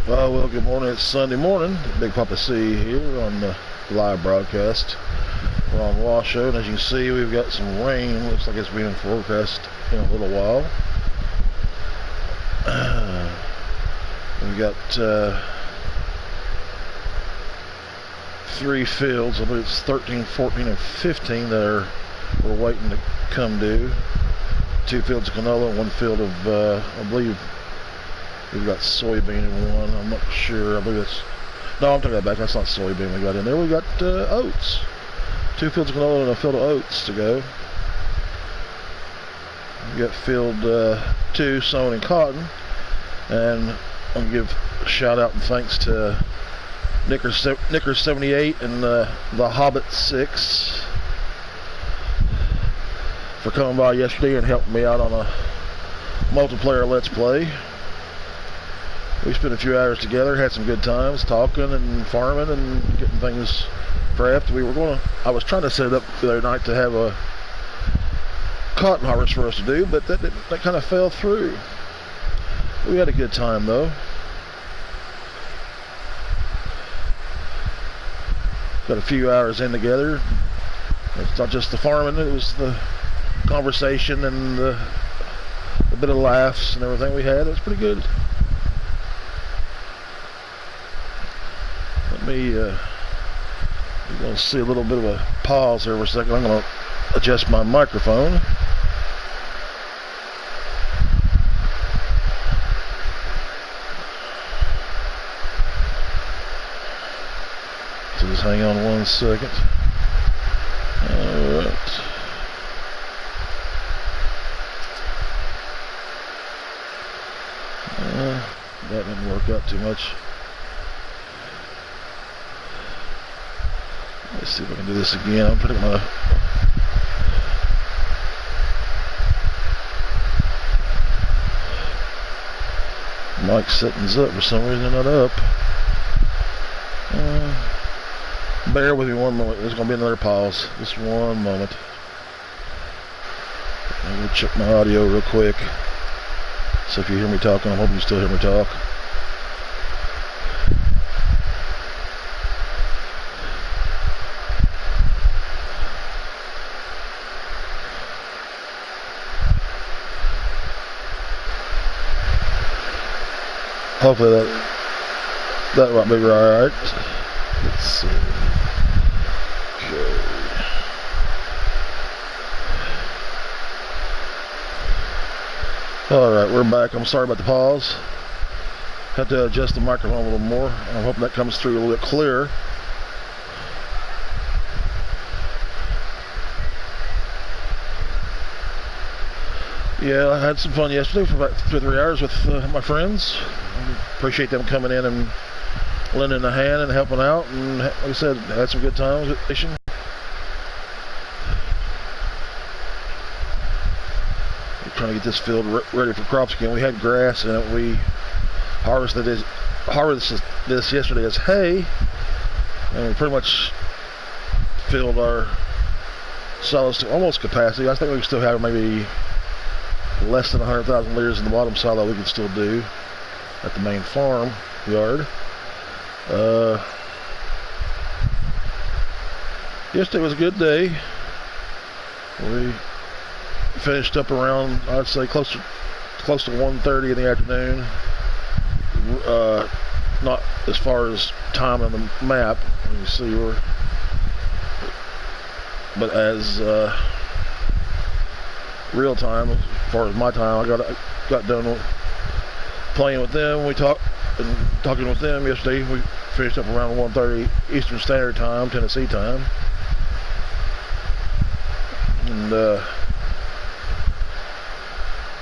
Well, good morning. It's Sunday morning. Big Papa C here on the live broadcast. We're on Washoe, and as you can see, we've got some rain. Looks like it's being forecast in a little while. We've got 3 fields. I believe it's 13, 14, and 15 that we're waiting to come due. 2 fields of canola and 1 field of, I believe, we've got soybean in one. I'm not sure. I believe it's... No, I'm taking that back. That's not soybean we got in there. We got oats. 2 fields of canola and a field of oats to go. We got field 2 sown in cotton. And I'm going to give a shout out and thanks to Knicker 78 and the Hobbit 6 for coming by yesterday and helping me out on a multiplayer Let's Play. We spent a few hours together, had some good times talking and farming and getting things prepped. I was trying to set it up the other night to have a cotton harvest for us to do, but that kind of fell through. We had a good time though. Got a few hours in together. It's not just the farming, it was the conversation and a bit of laughs and everything we had. It was pretty good. You're going to see a little bit of a pause here for a second. I'm going to adjust my microphone. So just hang on 1 second. Alright. That didn't work out too much. Let's see if I can do this again. I'm putting my mic settings up for some reason. Not up. Bear with me 1 moment. There's going to be another pause. Just 1 moment. I'm going to check my audio real quick. So if you hear me talking, I'm hoping you still hear me talk. Hopefully that might be right. Let's see. Okay. Alright, we're back. I'm sorry about the pause. Have to adjust the microphone a little more. I'm hoping that comes through a little bit clearer. Yeah, I had some fun yesterday for about 2 or 3 hours with my friends. I appreciate them coming in and lending a hand and helping out. And like I said, had some good times with fishing. We're trying to get this field ready for crops again. We had grass in it. We harvested this yesterday as hay. And we pretty much filled our silos to almost capacity. I think we still have maybe less than 100,000 liters in the bottom silo we can still do at the main farm yard. Yesterday was a good day. We finished up around, I'd say close to 1:30 in the afternoon. Not as far as time on the map, you see but as real time, as far as my time, I got done playing with them. We talking with them yesterday. We finished up around 1:30 Eastern Standard Time, Tennessee time, and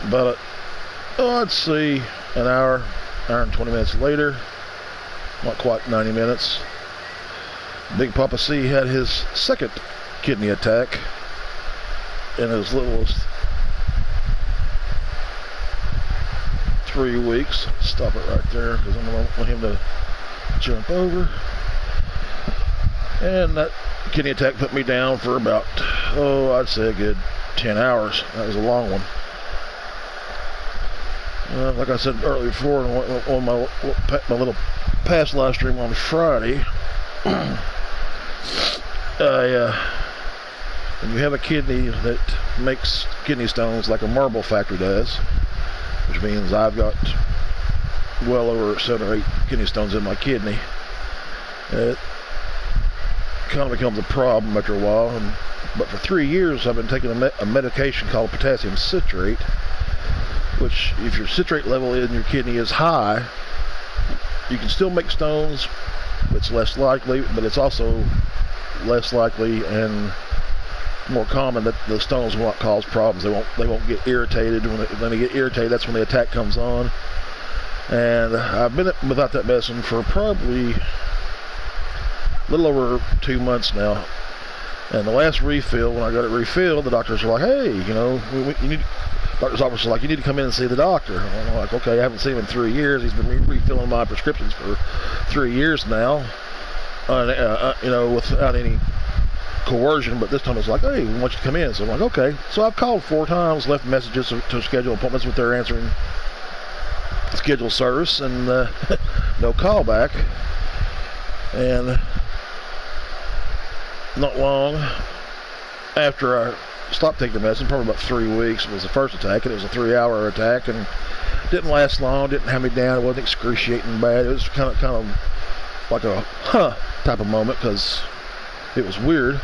about I'd say an hour and 20 minutes later, not quite 90 minutes, Big Papa C had his second kidney attack in as little as 3 weeks. Stop it right there because I don't want him to jump over. And that kidney attack put me down for about, I'd say a good 10 hours. That was a long one. Like I said earlier before on my little past live stream on Friday, when you have a kidney that makes kidney stones like a marble factory does, which means I've got well over 7 or 8 kidney stones in my kidney, it kind of becomes a problem after a while. But for 3 years I've been taking a medication called potassium citrate, which if your citrate level in your kidney is high, you can still make stones. It's less likely, but it's also less likely and more common that the stones won't cause problems. They won't get irritated. When they get irritated, that's when the attack comes on. And I've been without that medicine for probably a little over 2 months now. And the last refill, when I got it refilled, the doctors were like, "Hey, you need." Doctor's office was like, "You need to come in and see the doctor." And I'm like, "Okay, I haven't seen him in 3 years. He's been refilling my prescriptions for 3 years now, without any coercion." But this time it's like, "Hey, we want you to come in." So I'm like, "Okay." So I've called 4 times, left messages to schedule appointments with their answering schedule service, and no call back. And not long after I stopped taking the medicine, probably about 3 weeks, was the first attack, and it was a 3-hour attack, and didn't last long, didn't have me down, it wasn't excruciating bad. It was kind of like a type of moment, because it was weird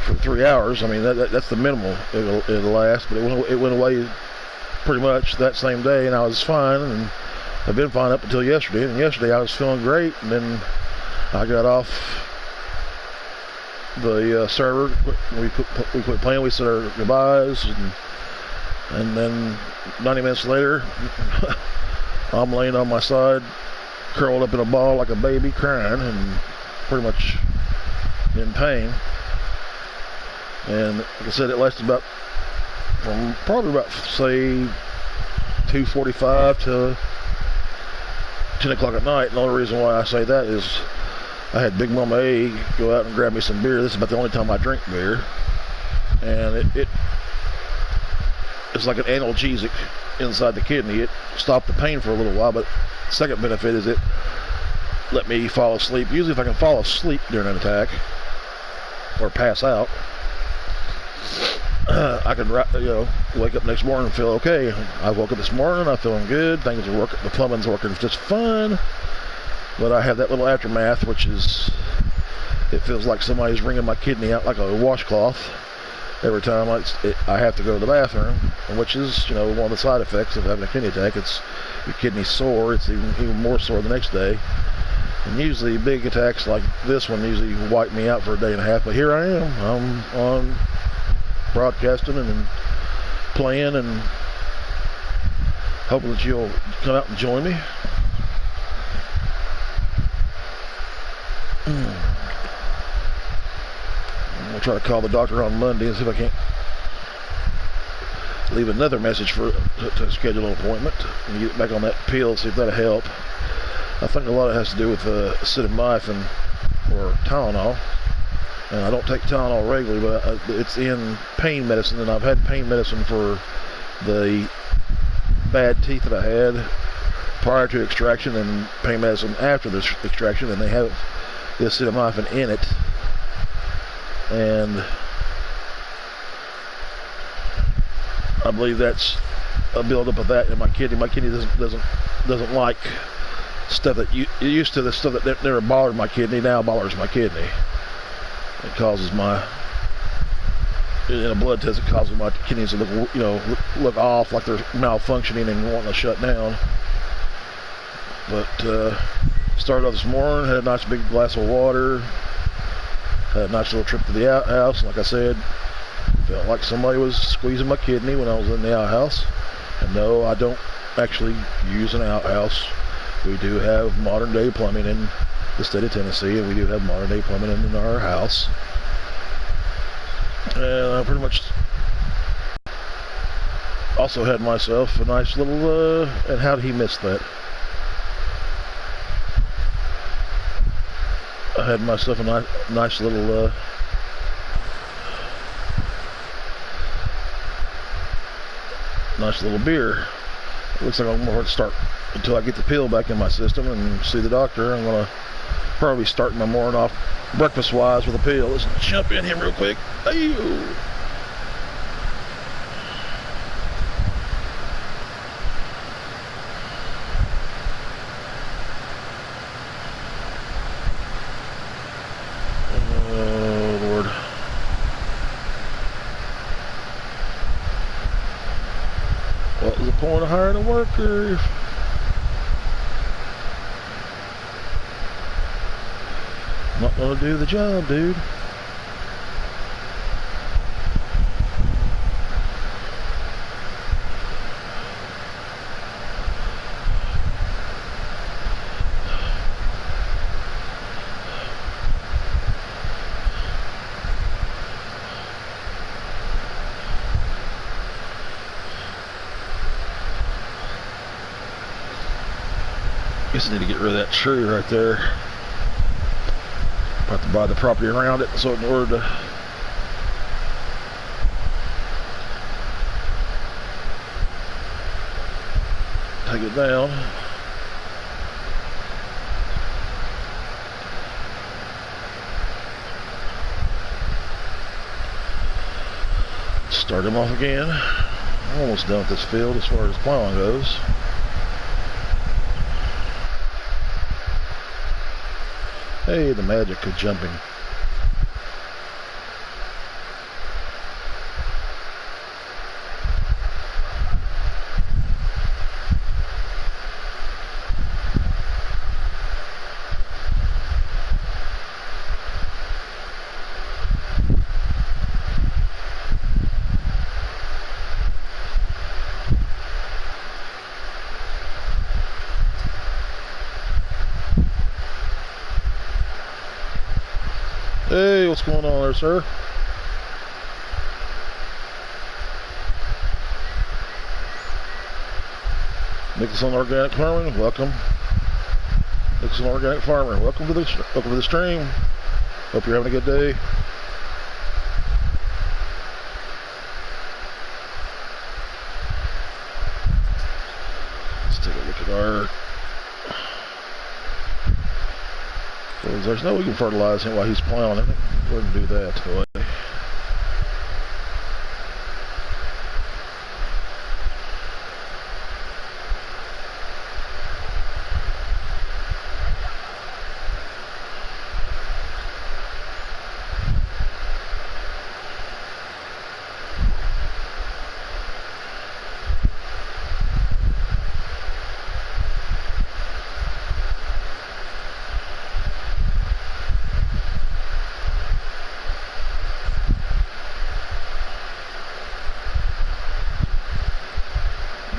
for 3 hours. I mean, that's the minimal it'll last, but it went away pretty much that same day, and I was fine, and I've been fine up until yesterday. And yesterday I was feeling great, and then I got off the server. We quit playing. We said our goodbyes, and then 90 minutes later, I'm laying on my side, curled up in a ball like a baby, crying, and pretty much in pain. And like I said, it lasted from say 2:45 to 10 o'clock at night. And the only reason why I say that is I had Big Mama A go out and grab me some beer. This is about the only time I drink beer, and it's like an analgesic inside the kidney. It stopped the pain for a little while, but the second benefit is it let me fall asleep. Usually if I can fall asleep during an attack or pass out, I can wake up next morning and feel okay. I woke up this morning, I'm feeling good, things are working, the plumbing's working just fine, but I have that little aftermath, which is, it feels like somebody's wringing my kidney out like a washcloth every time I have to go to the bathroom, which is, one of the side effects of having a kidney attack. It's your kidney's sore. It's even more sore the next day. And usually big attacks like this one usually wipe me out for a day and a half, but here I am. I'm on broadcasting and playing, and hoping that you'll come out and join me. I'll try to call the doctor on Monday and see if I can't leave another message to schedule an appointment and get back on that pill, see if that'll help. I think a lot of it has to do with acetaminophen or Tylenol. And I don't take Tylenol regularly, but it's in pain medicine, and I've had pain medicine for the bad teeth that I had prior to extraction, and pain medicine after the extraction, and they have the acetaminophen in it. And I believe that's a buildup of that in my kidney. My kidney doesn't like stuff that used to the stuff that never bothered my kidney now bothers my kidney. It causes in a blood test, it causes my kidneys to look off, like they're malfunctioning and wanting to shut down. But started off this morning, had a nice big glass of water, had a nice little trip to the outhouse. Like I said, felt like somebody was squeezing my kidney when I was in the outhouse. And no, I don't actually use an outhouse. We do have modern day plumbing in the state of Tennessee, and we do have modern day plumbing in our house. And I pretty much also had myself a nice little and how did he miss that? I had myself a nice little beer. Looks like I'm going to start until I get the pill back in my system and see the doctor. I'm going to probably start my morning off breakfast-wise with a pill. Let's jump in here real quick. Hey-o. What was the point of hiring a worker? Not gonna do the job, dude. Guess I need to get rid of that tree right there. I'll have to buy the property around it, so in order to take it down. Start him off again. I'm almost done with this field as far as plowing goes. Hey, the magic of jumping. Hey, what's going on there, sir? Nicholson Organic Farming, welcome. Nicholson Organic Farmer, welcome to the stream. Hope you're having a good day. Let's take a look at our. There's no way we can fertilize him while he's plowing it. Go ahead and do that.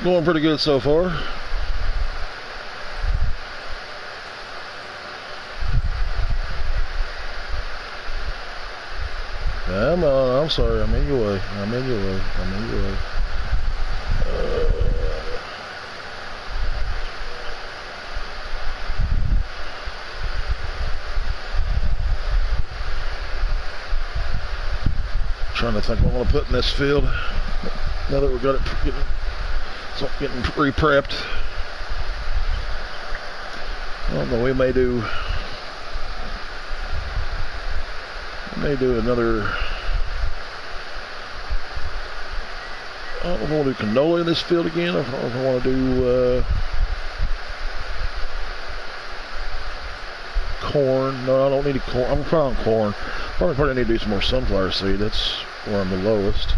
Going pretty good so far. I'm sorry, I'm in your way. I'm in your way. Trying to think what I want to put in this field. Now that we've got it getting pre-prepped. I don't know, we may do another. I don't know if I want to do canola in this field again, or if I want to do corn. No, I don't need corn. I'm trying corn. Probably need to do some more sunflower seed. That's where I'm the lowest.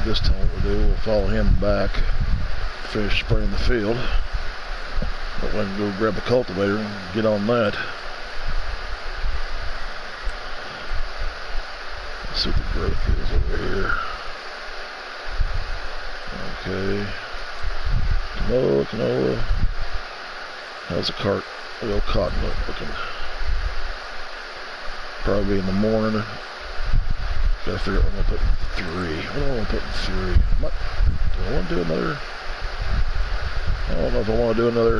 This time what we'll do, we'll follow him back, finish spraying the field. But we can go grab the cultivator and get on that. Let's see what the growth is over here. Okay. Canola. How's the old cotton looking? Probably in the morning. Gotta figure out what I'm gonna put in 3. What do I want to put in 3? Do I want to do another? I don't know if I want to do another.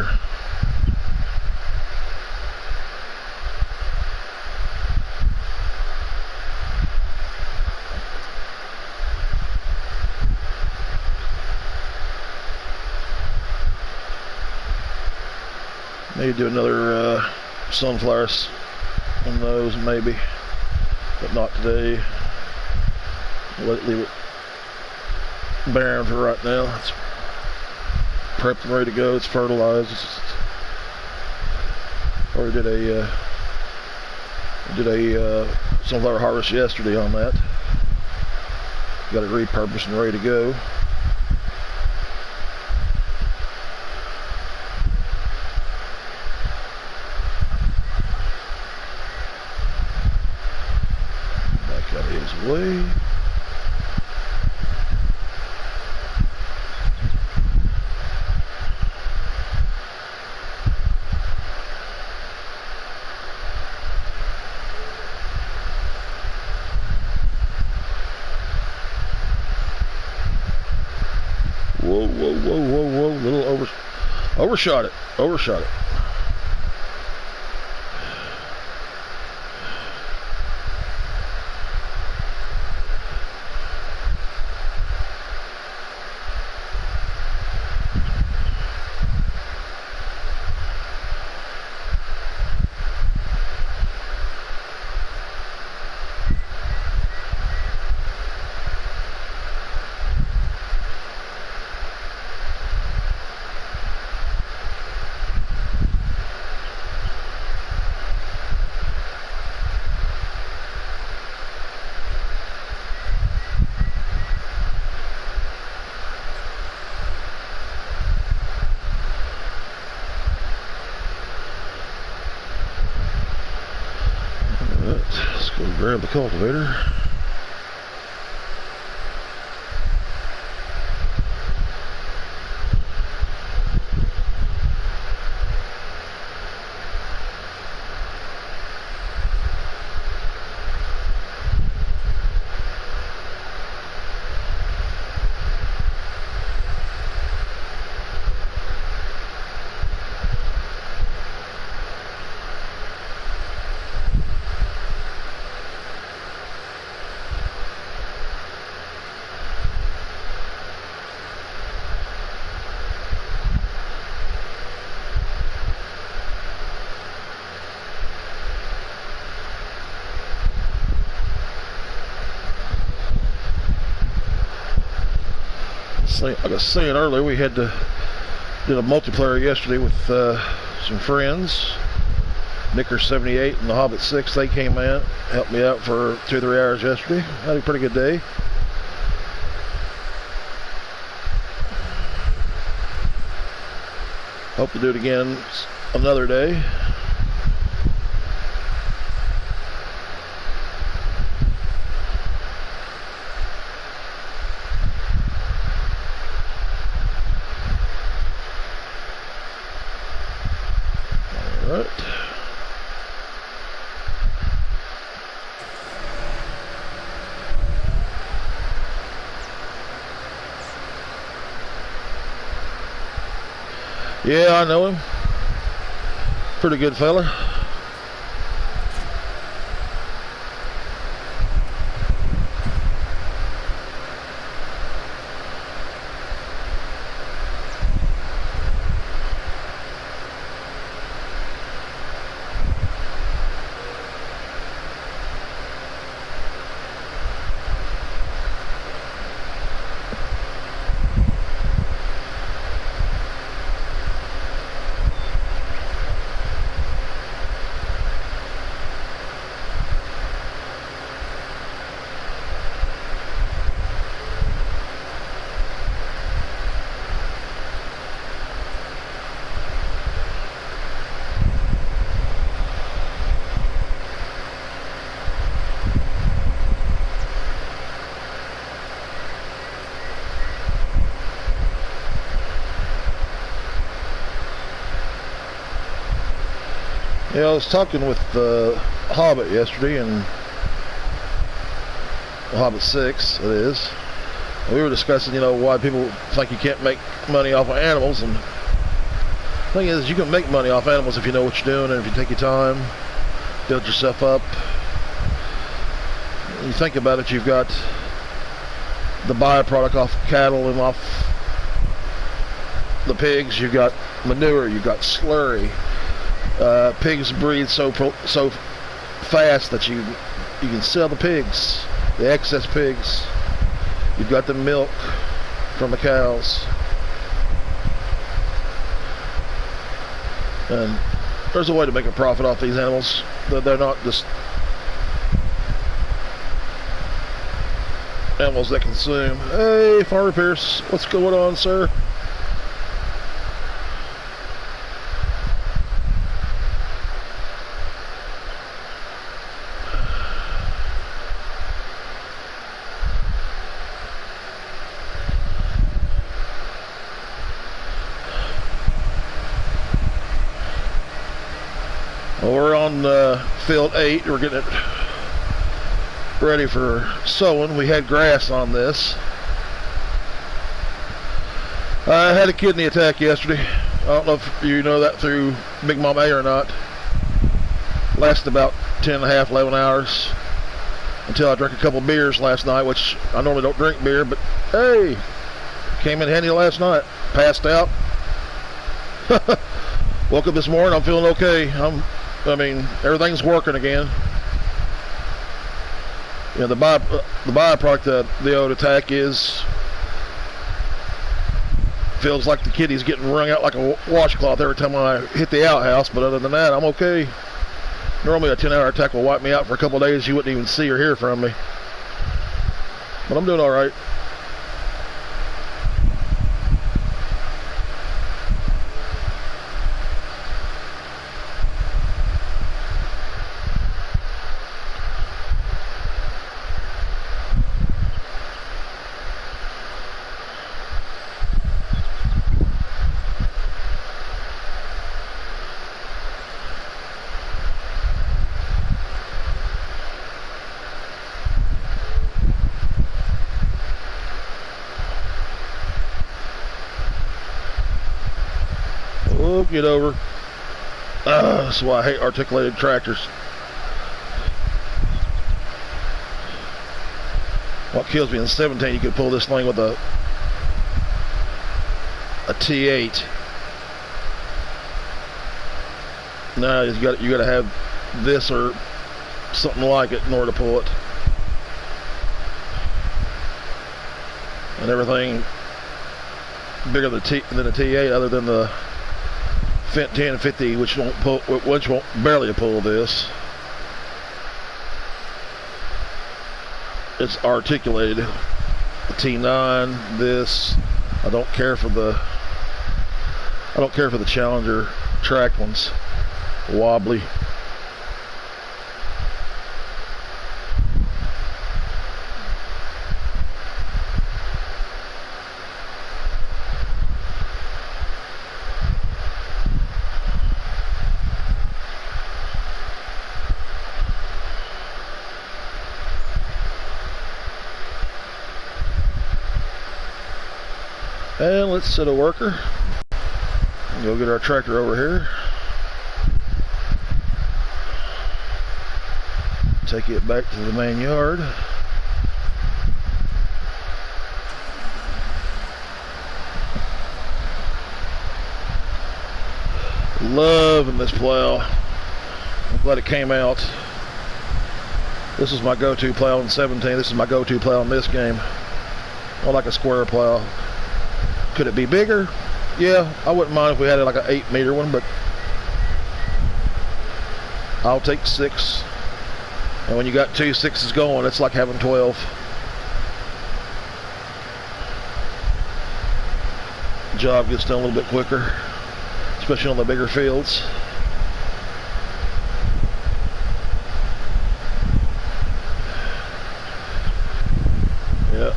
Maybe do another sunflowers on those, maybe, but not today. Leave it barren for right now. It's prepped and ready to go. It's fertilized. Already did a sunflower harvest yesterday on that. Got it repurposed and ready to go. Back out of his way. Whoa, little overshot it. Let's go grab the cultivator. I was saying earlier, we did a multiplayer yesterday with some friends. Knicker78 and the Hobbit6. They came in, helped me out for 2 or 3 hours yesterday. Had a pretty good day. Hope to do it again another day. Alright. Yeah, I know him. Pretty good fella. Yeah, I was talking with Hobbit yesterday, and Hobbit6, it is. And we were discussing, why people think you can't make money off of animals. And the thing is, you can make money off animals if you know what you're doing and if you take your time, build yourself up. When you think about it, you've got the byproduct off cattle and off the pigs. You've got manure, you've got slurry. Pigs breed so fast that you can sell the pigs, the excess pigs. You've got the milk from the cows, and there's a way to make a profit off these animals. They're not just animals that consume. Hey, Farmer Pierce, what's going on, sir? Well, we're on field 8. We're getting it ready for sowing. We had grass on this. I had a kidney attack yesterday. I don't know if you know that through Big Mom A or not. Lasted about 10 and a half, 11 hours until I drank a couple beers last night, which I normally don't drink beer, but hey, came in handy last night. Passed out. Woke up this morning, I'm feeling okay. I mean, everything's working again. You know, the byproduct of the old attack feels like the kidney's getting wrung out like a washcloth every time I hit the outhouse, but other than that, I'm okay. Normally a 10-hour attack will wipe me out for a couple of days. You wouldn't even see or hear from me. But I'm doing all right. Oh, get over. That's why I hate articulated tractors. What kills me in 17, you could pull this thing with a T8. Now you got to have this or something like it in order to pull it. And everything bigger than a T8, other than the Fent 1050, which won't barely pull this. It's articulated. The T9, this. I don't care for the Challenger track ones. Wobbly. And let's set a worker. Go get our tractor over here. Take it back to the main yard. Loving this plow. I'm glad it came out. This is my go-to plow in 17. This is my go-to plow in this game. I like a square plow. Could it be bigger? Yeah, I wouldn't mind if we had like an 8-meter one, but I'll take 6. And when you got 2 6s going, it's like having 12. The job gets done a little bit quicker, especially on the bigger fields. Yeah.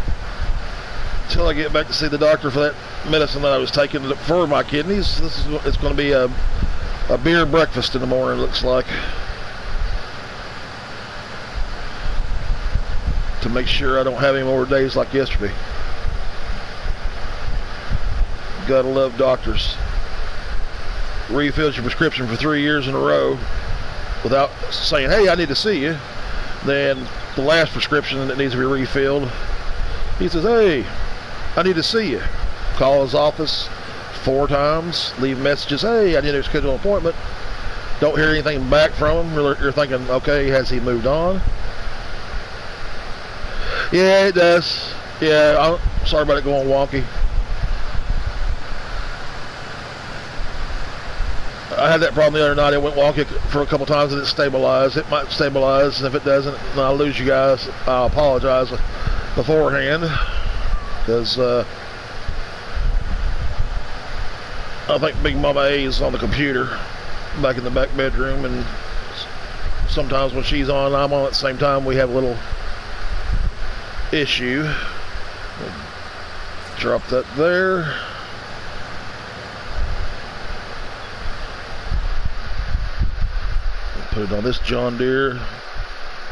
Until I get back to see the doctor for that medicine that I was taking for my kidneys. It's going to be a beer breakfast in the morning, looks like, to make sure I don't have any more days like yesterday. Gotta love doctors. Refills your prescription for 3 years in a row without saying, hey, I need to see you. Then the last prescription that needs to be refilled, he says, hey, I need to see you. Call his office 4 times, leave messages, hey, I need to schedule an appointment. don't hear anything back from him, you're thinking, okay, has he moved on? Yeah, it does. Yeah, I'm sorry about it going wonky. I had that problem the other night. It went wonky for a couple times and it stabilized. It might stabilize, and if it doesn't, and I lose you guys, I apologize beforehand, because I think Big Mama A is on the computer back in the back bedroom, and sometimes when she's on, I'm on at the same time. We have a little issue. Drop that there. Put it on this John Deere.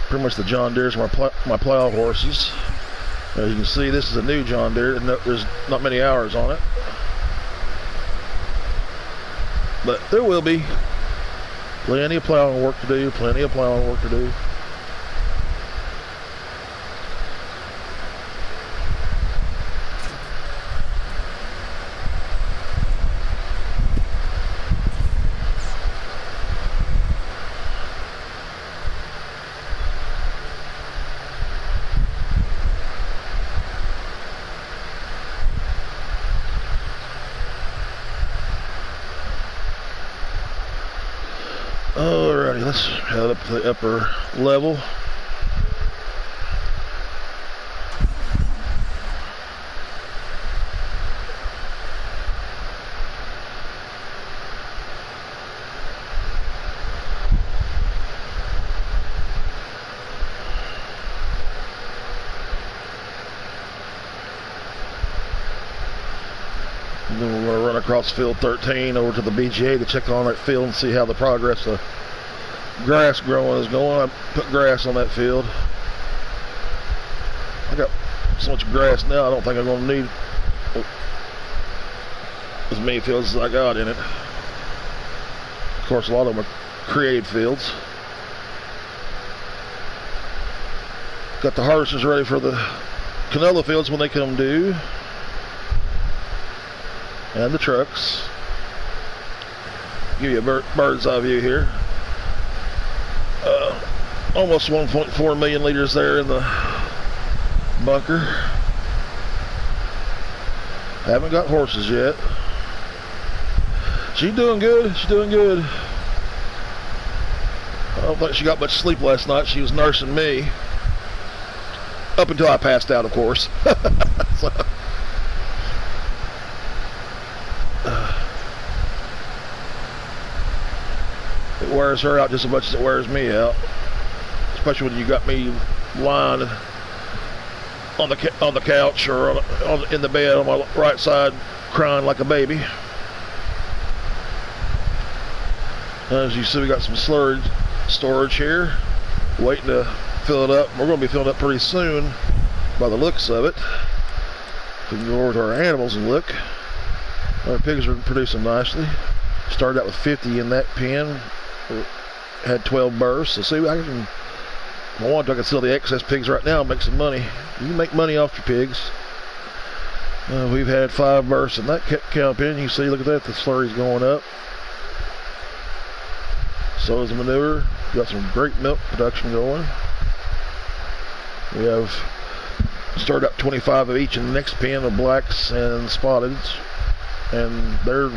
Pretty much the John Deere's my plow horses. As you can see, this is a new John Deere, and there's not many hours on it, but there will be plenty of plowing work to do. Plenty of plowing work to do. Alrighty, let's head up to the upper level. And then we're going to run across field 13 over to the BGA to check on that field and see how the progress of grass growing is going. I put grass on that field. I got so much grass now, I don't think I'm going to need as many fields as I got in it. Of course, a lot of them are created fields. Got the harvesters ready for the canola fields when they come due. And the trucks. Give you a bird's eye view here. Almost 1.4 million liters there in the bunker. Haven't got horses yet. She's doing good. She's doing good. I don't think she got much sleep last night. She was nursing me. Up until I passed out, of course. So, it wears her out just as much as it wears me out, especially when you got me lying on the couch or in the bed on my right side, crying like a baby. As you see, we got some storage here, waiting to fill it up. We're going to be filling it up pretty soon, by the looks of it. We can go over to our animals and look. Our pigs are producing nicely. Started out with 50 in that pen. Had 12 births. So see, if I wanted to, I could sell the excess pigs right now and make some money. You can make money off your pigs. We've had 5 births in that cow pen. You see, look at that, the slurry's going up. So is the manure. Got some great milk production going. We have started up 25 of each in the next pen of blacks and spotteds, and they're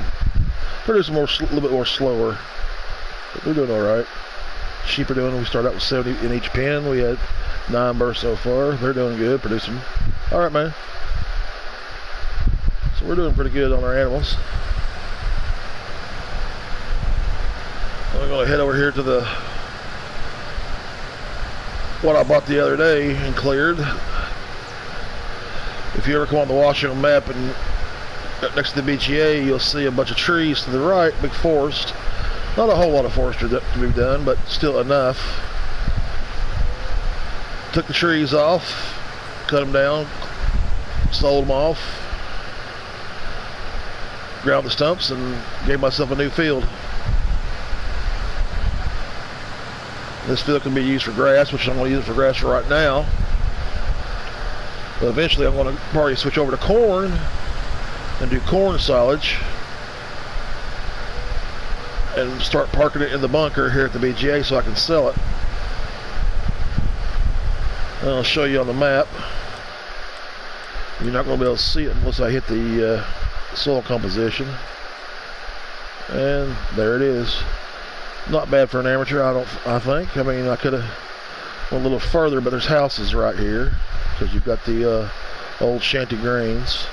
producing a little bit more slower, but they're doing all right. Sheep are doing. We started out with 70 in each pen. We had 9 births so far. They're doing good, producing. All right, man. So we're doing pretty good on our animals. I'm going to head over here to what I bought the other day and cleared. If you ever come on the Washington map and next to the BGA, you'll see a bunch of trees to the right, big forest. Not a whole lot of forestry to be done, but still enough. Took the trees off, cut them down, sold them off, ground the stumps, and gave myself a new field. This field can be used for grass, which I'm going to use it for grass for right now. But eventually I'm going to probably switch over to corn and do corn silage. and start parking it in the bunker here at the BGA so I can sell it. And I'll show you on the map. You're not going to be able to see it unless I hit the soil composition. And there it is. Not bad for an amateur, I think. I mean, I could have went a little further, but there's houses right here because you've got the old shanty greens.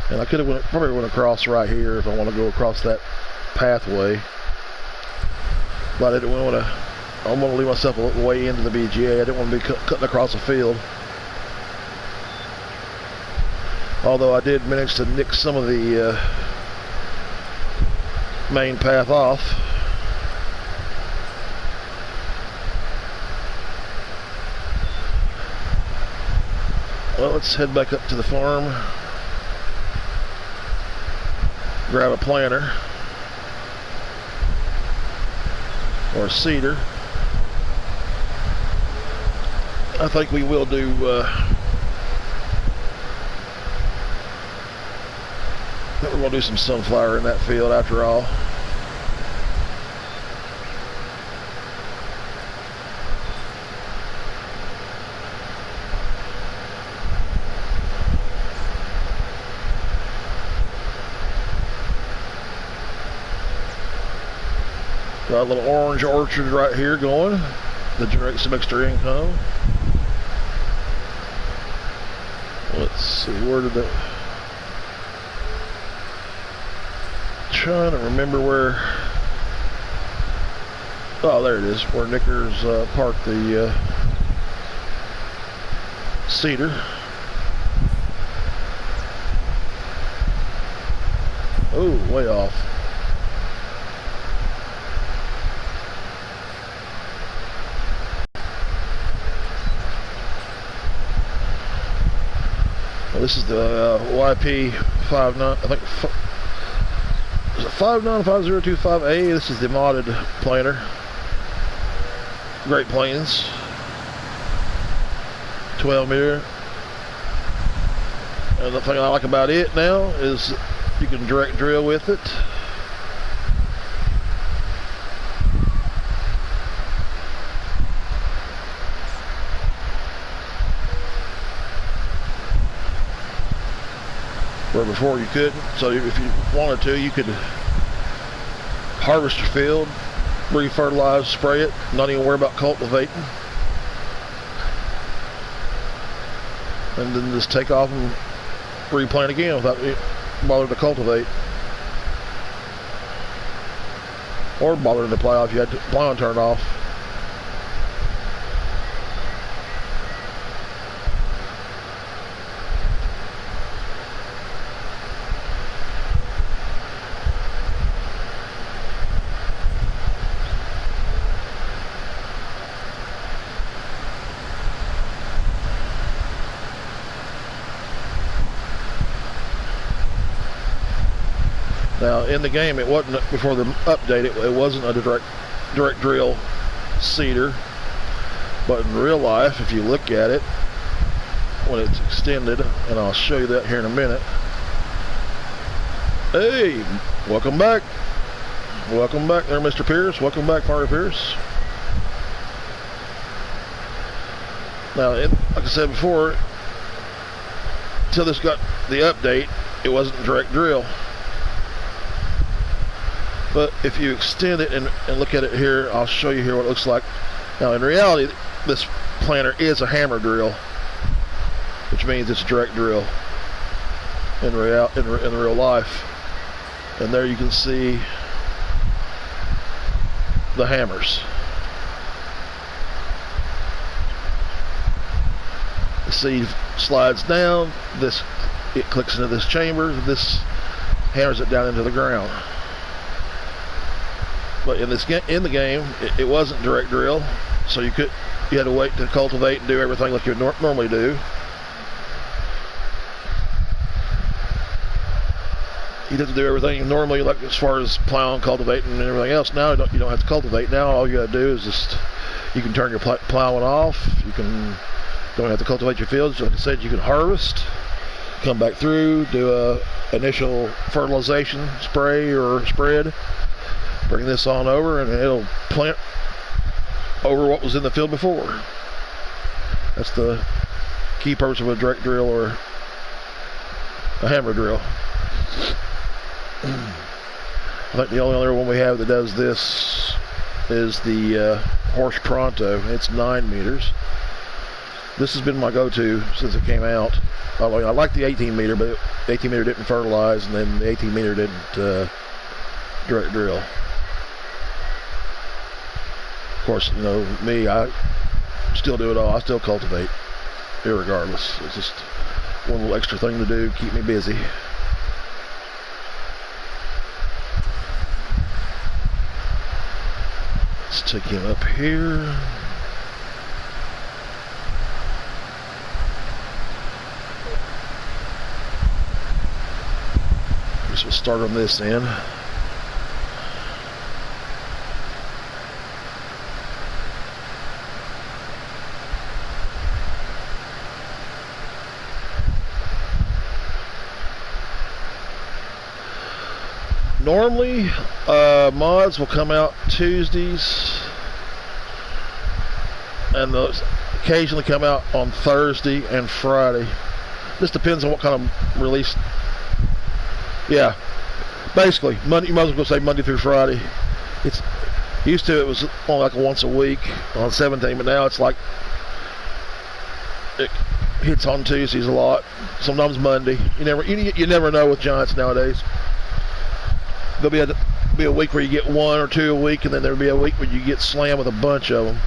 And I could have probably went across right here if I want to go across that pathway. But I didn't want to. I want to leave myself a little way into the BGA. I didn't want to be cutting across the field. Although I did manage to nick some of the main path off. Well, let's head back up to the farm. Grab a planter or a seeder. I think we will do we're going to do some sunflower in that field after all. Got a little orange orchard right here going that generates some extra income. Let's see, where did that... Trying to remember where... Oh, there it is, where Knickers parked the cedar. Oh, way off. Well, this is the YP59, I think. Is it 595025A? This is the modded planter. Great Plains. 12 meter. And the thing I like about it now is you can direct drill with it. Where before you couldn't. So if you wanted to, you could harvest your field, re-fertilize, spray it, not even worry about cultivating, and then just take off and replant again without bothering to cultivate, or bothering to plow if you had the plowing turned off. Now in the game, it wasn't, before the update, it wasn't a direct drill seeder, but in real life, if you look at it when it's extended, and I'll show you that here in a minute. Hey, welcome back there, Mr. Pierce. Welcome back, Mario Pierce. Now, like I said before, until this got the update, it wasn't direct drill. But if you extend it and look at it here, I'll show you here what it looks like. Now in reality, this planter is a hammer drill, which means it's a direct drill in real life. And there you can see the hammers. The seed slides down, it clicks into this chamber, this hammers it down into the ground. But in the game, it wasn't direct drill, so you had to wait to cultivate and do everything like you would normally do. You'd have to do everything normally, like as far as plowing, cultivating, and everything else. Now you don't have to cultivate. Now all you got to do is you can turn your plowing off. Don't have to cultivate your fields. Like I said, you can harvest, come back through, do a initial fertilization spray or spread, Bring this on over and it'll plant over what was in the field before. That's the key purpose of a direct drill or a hammer drill. I think the only other one we have that does this is the Horse Pronto. It's 9 meters. This has been my go-to since it came out. I like the 18 meter, but the 18 meter didn't fertilize, and then the 18 meter didn't direct drill. Of course, you know me, I still do it all. I still cultivate, irregardless. It's just one little extra thing to do, keep me busy. Let's take him up here. Guess we'll start on this end. Normally, mods will come out Tuesdays, and those occasionally come out on Thursday and Friday. This depends on what kind of release. Yeah, basically, Monday. You might as well say Monday through Friday. It's used to it was only like once a week on 17, but now it's like it hits on Tuesdays a lot. Sometimes Monday. You never know with Giants nowadays. There'll be a week where you get 1 or 2 a week, and then there'll be a week where you get slammed with a bunch of them,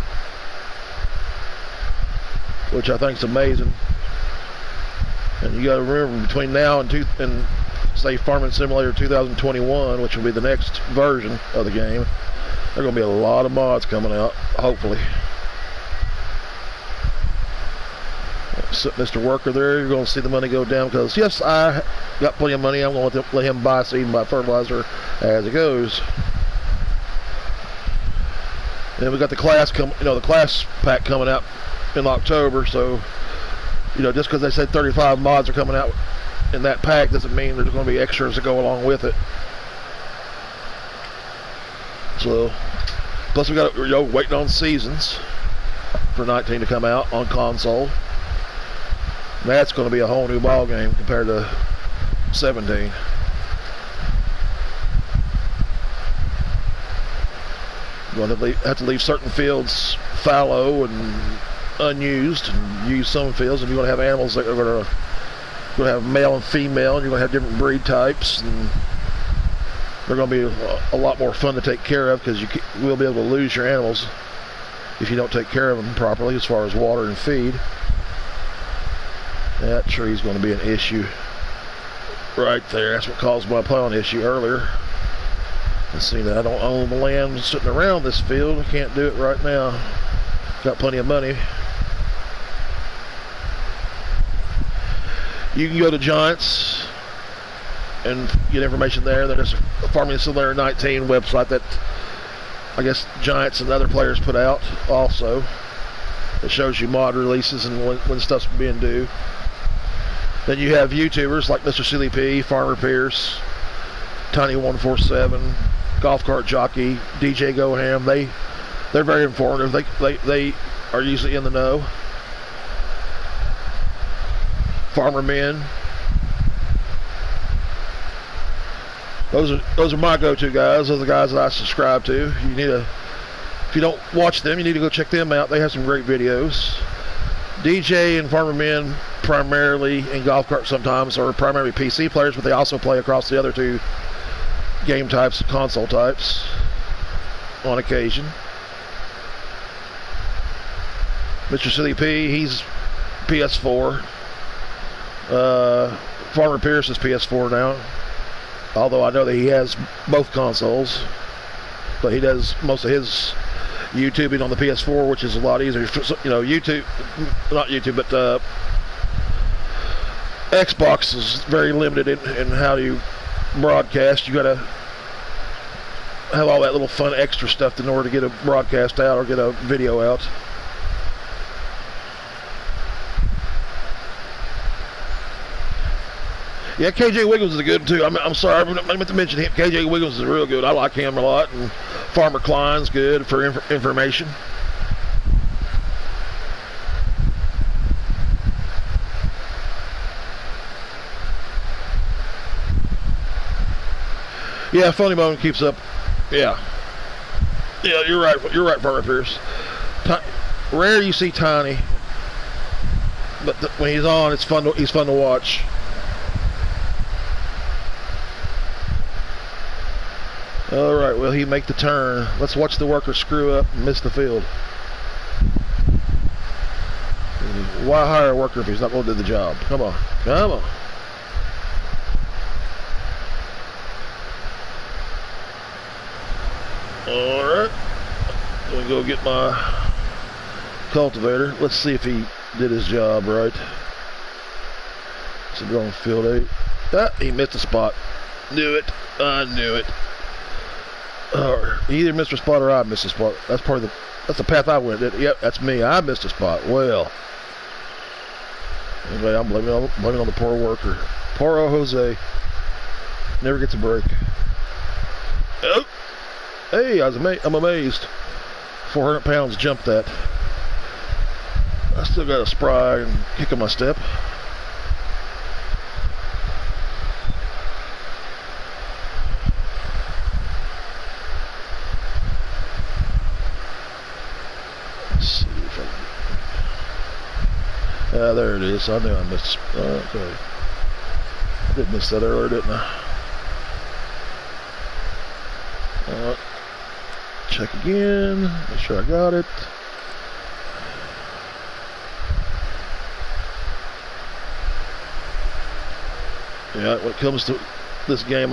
which I think is amazing. And you got to remember, between now and say Farming Simulator 2021, which will be the next version of the game, there are going to be a lot of mods coming out, hopefully. So, Mr. Worker there, you're going to see the money go down because, yes, I got plenty of money. I'm going to let him buy seed and buy fertilizer as it goes. And we got the class the class pack coming out in October. So, just because they said 35 mods are coming out in that pack doesn't mean there's going to be extras that go along with it. So, plus we got waiting on Seasons for 19 to come out on console. That's going to be a whole new ball game compared to 17. You're going to have to leave certain fields fallow and unused, and use some fields. And you're going to have animals that are going to have male and female, and you're going to have different breed types, and they're going to be a lot more fun to take care of because you will be able to lose your animals if you don't take care of them properly as far as water and feed. That tree is going to be an issue right there. That's what caused my plowing issue earlier. Let's see, that I don't own the land sitting around this field. I can't do it right now. Got plenty of money. You can go to Giants and get information there. There's a Farming Simulator 19 website that I guess Giants and other players put out also. It shows you mod releases and when stuff's being due. Then you have YouTubers like Mr. Silly P, Farmer Pierce, Tiny147, Golf Cart Jockey, DJ Go Ham. They're very informative. They are usually in the know. Farmer Men. Those are my go-to guys. Those are the guys that I subscribe to. If you don't watch them, you need to go check them out. They have some great videos. DJ and Farmer Men primarily, and Golf Cart sometimes, are primarily PC players, but they also play across the other two game types, console types, on occasion. Mr. Silly P, he's PS4. Farmer Pierce is PS4 now, although I know that he has both consoles, but he does most of his YouTubing on the PS4, which is a lot easier. Xbox is very limited in how you broadcast. You got to have all that little fun extra stuff in order to get a broadcast out or get a video out. Yeah, KJ Wiggins is good too. I'm sorry, I meant to mention him. KJ Wiggins is real good. I like him a lot. And Farmer Klein's good for information. Yeah, Funny Bone keeps up. Yeah. Yeah, you're right. You're right, Farmer Pierce. Rare you see Tiny, but when he's on, it's fun. He's fun to watch. All right, will he make the turn? Let's watch the worker screw up and miss the field. Why hire a worker if he's not going to do the job? Come on, come on. All right, let me go get my cultivator. Let's see if he did his job right. So we're on field 8. Ah, he missed a spot. Knew it. I knew it. He either missed a spot or I missed a spot. That's the path I went. Yep, that's me. I missed a spot. Well, anyway, I'm blaming on the poor worker. Poor old Jose. Never gets a break. Oh. Hey, I'm amazed. 400 pounds jumped that. I still got a spry and kick in my step. Let's see if I can. There it is. I knew I missed. Okay. I did miss that earlier, didn't I? Check again. Make sure I got it. Yeah, when it comes to this game,